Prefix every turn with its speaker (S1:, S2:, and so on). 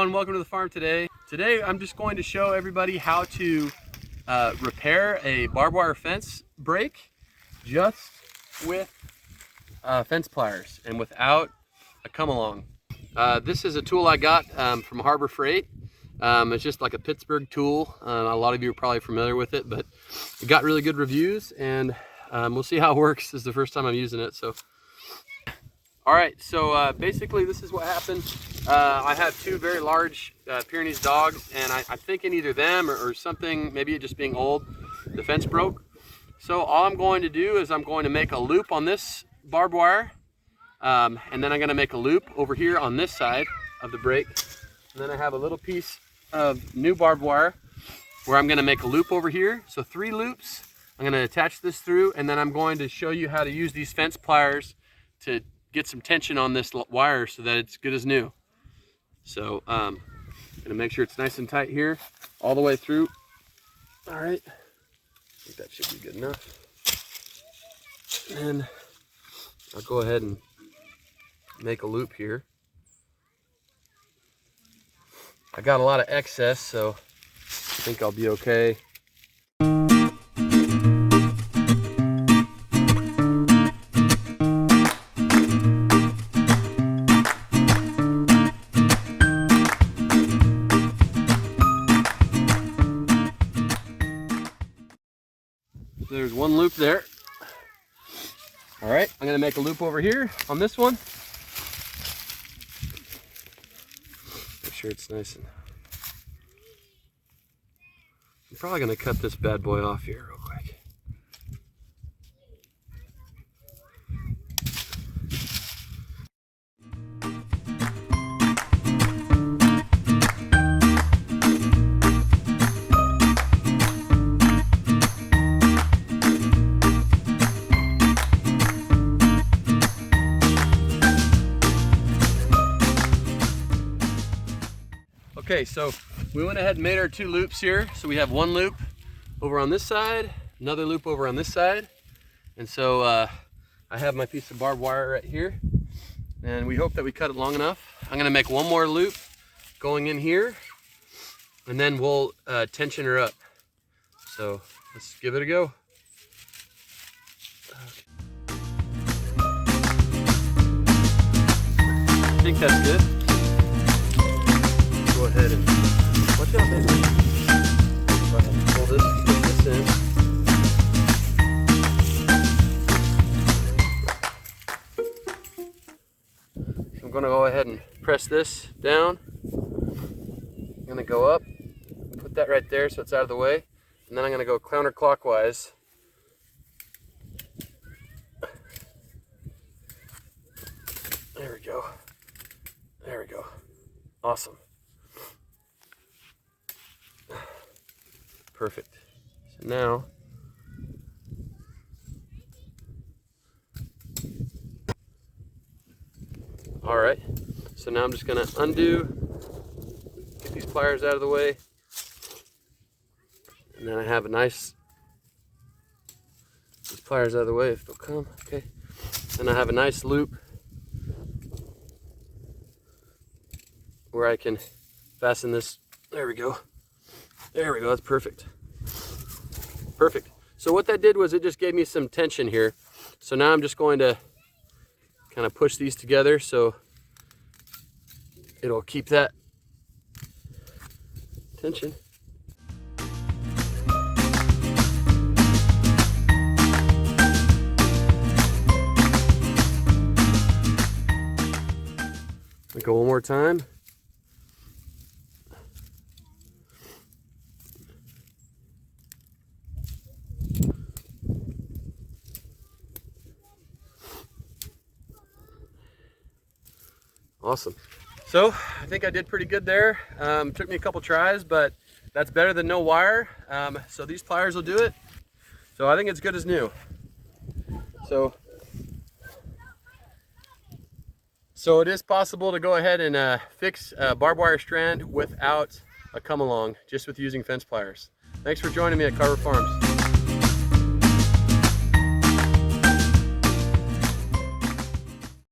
S1: everyone, welcome to the farm today. Today I'm just going to show everybody how to repair a barbed wire fence break just with fence pliers and without a come along. This is a tool I got from Harbor Freight. It's just like a Pittsburgh tool. A lot of you are probably familiar with it, but it got really good reviews, and we'll see how it works. This is the first time I'm using it. So all right, so basically this is what happened. I have two very large Pyrenees dogs, and I think in either them or something, maybe it just being old, the fence broke. So all I'm going to do is I'm going to make a loop on this barbed wire, and then I'm going to make a loop over here on this side of the break. And then I have a little piece of new barbed wire where I'm going to make a loop over here. So 3 loops. I'm going to attach this through, and then I'm going to show you how to use these fence pliers to get some tension on this wire so that it's good as new. So I'm gonna make sure it's nice and tight here all the way through. All right, I think that should be good enough. And I'll go ahead and make a loop here. I got a lot of excess, so I think I'll be okay. There's one loop there. All right, I'm gonna make a loop over here on this one. Make sure it's nice and... I'm probably gonna cut this bad boy off here real quick. Okay, so we went ahead and made our 2 loops here. So we have one loop over on this side, another loop over on this side. And so I have my piece of barbed wire right here, and we hope that we cut it long enough. I'm gonna make one more loop going in here, and then we'll tension her up. So let's give it a go. Okay. I think that's good. Go ahead and watch out, baby. Go ahead and pull this in. So I'm going to go ahead and press this down. I'm going to go up, put that right there so it's out of the way, and then I'm going to go counterclockwise. There we go. There we go. Awesome. Perfect. So now all right, so now I'm just going to undo, get these pliers out of the way, and then I have a nice, these pliers out of the way if they'll come. Okay, then I have a nice loop where I can fasten this. There we go. There we go, that's perfect. Perfect. So what that did was it just gave me some tension here. So now I'm just going to kind of push these together so it'll keep that tension. Go one more time. Awesome. So I think I did pretty good there. Took me a couple tries, but that's better than no wire. So these pliers will do it. So I think it's good as new. So it is possible to go ahead and fix a barbed wire strand without a come along, just with using fence pliers. Thanks for joining me at Carver Farms.